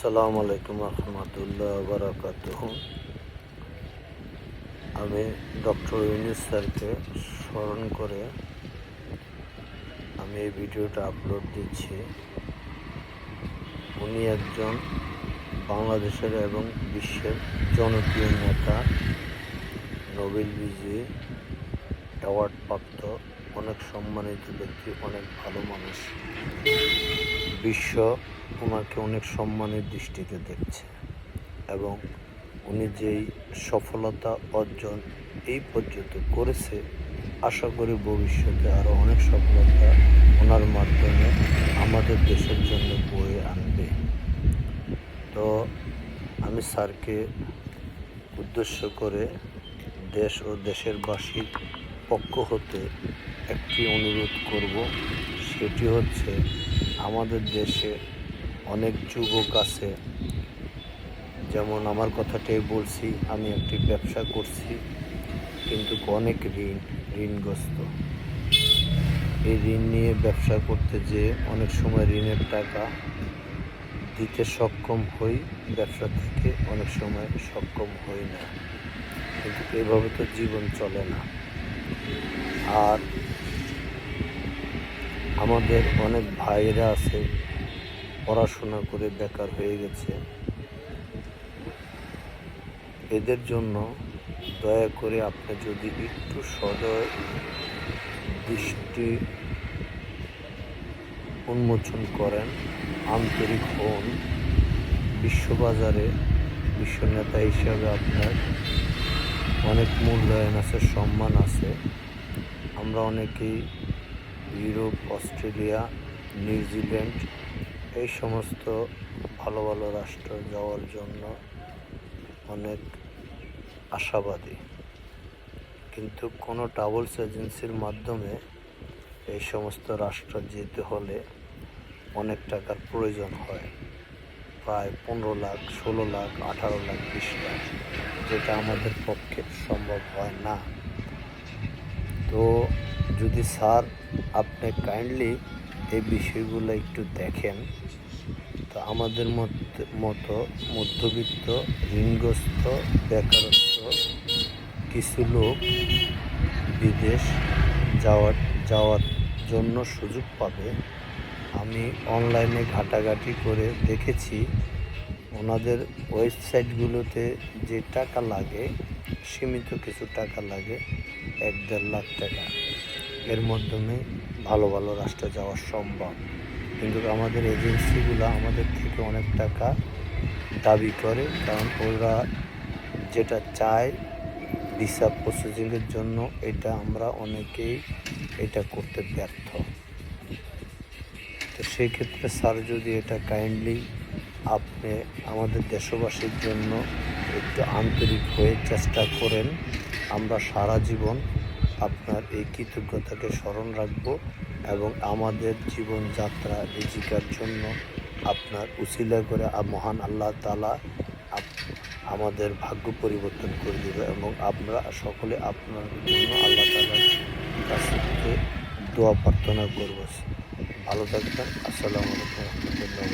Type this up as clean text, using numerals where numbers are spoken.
আসসালামু আলাইকুম রহমতুল্লাহ বারাকাতুহ। আমি ডক্টর ইউনুস স্যারকে স্মরণ করে আমি এই ভিডিওটা আপলোড দিচ্ছি। উনি একজন বাংলাদেশের এবং বিশ্বের জনপ্রিয় নেতা, নোবেল বিজয়ী, অ্যাওয়ার্ডপ্রাপ্ত, অনেক সম্মানিত ব্যক্তি, অনেক ভালো মানুষ। বিশ্ব ওনাকে অনেক সম্মানের দৃষ্টিতে দেখছে এবং উনি যেই সফলতা অর্জন এই পর্যন্ত করেছে, আশা করি ভবিষ্যতে আরও অনেক সফলতা ওনার মাধ্যমে আমাদের দেশের জন্য বয়ে আনবে। তো আমি স্যারকে উদ্দেশ্য করে দেশ ও দেশের বাসীর পক্ষ হতে একটি অনুরোধ করব, সেটি হচ্ছে আমাদের দেশে অনেক যুবক আছে, যেমন আমার কথাটাই বলছি, আমি একটি ব্যবসা করছি কিন্তু অনেক ঋণগ্রস্ত। এই ঋণ নিয়ে ব্যবসা করতে যেয়ে অনেক সময় ঋণের টাকা দিতে সক্ষম হই, ব্যবসা থেকে অনেক সময় সক্ষম হই না, কিন্তু এভাবে তো জীবন চলে না। আর আমাদের অনেক ভাইরা আছে পড়াশোনা করে বেকার হয়ে গেছে, এদের জন্য দয়া করে আপনি যদি একটু সদয় দৃষ্টি উন্মোচন করেন, আন্তরিক হন, বিশ্ববাজারে বিশ্ব নেতা হিসাবে আপনার অনেক মূল্যায়ন আছে, সম্মান আছে। আমরা অনেকেই ইউরোপ, অস্ট্রেলিয়া, নিউজিল্যান্ড এই সমস্ত ভালো ভালো রাষ্ট্র যাওয়ার জন্য অনেক আশাবাদী, কিন্তু কোনো ট্রাভেলস এজেন্সির মাধ্যমে এই সমস্ত রাষ্ট্র যেতে হলে অনেক টাকার প্রয়োজন হয়, প্রায় 15 লাখ, 16 লাখ, 18 লাখ, 20 লাখ, যেটা আমাদের পক্ষে সম্ভব হয় না। তো যদি স্যার আপনি কাইন্ডলি এই বিষয়গুলো একটু দেখেন, তো আমাদের মতো মধ্যবিত্ত, ঋণগ্রস্ত, বেকারত্ব কিছু লোক বিদেশ যাওয়ার জন্য সুযোগ পাবে। আমি অনলাইনে ঘাটাঘাটি করে দেখেছি, ওনাদের ওয়েবসাইটগুলোতে যে টাকা লাগে, সীমিত কিছু টাকা লাগে, 1-1.5 লাখ টাকা, এর মাধ্যমে ভালো ভালো রাষ্ট্রে যাওয়া সম্ভব। কিন্তু আমাদের এজেন্সিগুলো আমাদের থেকে অনেক টাকা দাবি করে, কারণ ওরা যেটা চায় ভিসা প্রসেসিংয়ের জন্য, এটা আমরা অনেকেই এটা করতে ব্যর্থ। তো সেই ক্ষেত্রে স্যার যদি এটা কাইন্ডলি আপনি আমাদের দেশবাসীর জন্য একটু আন্তরিক হয়ে চেষ্টা করেন, আমরা সারা জীবন আপনার এই কৃতজ্ঞতাকে স্মরণ রাখব এবং আমাদের জীবনযাত্রা জীবিকার জন্য আপনার উসিলা করে মহান আল্লাহ তাআলা আমাদের ভাগ্য পরিবর্তন করে দেবে এবং আমরা সকলে আপনার জন্য আল্লাহ তাআলার কাছে দোয়া প্রার্থনা করব। ভালো থাকবেন। আসসালামু আলাইকুম রহমতুল্লাহ।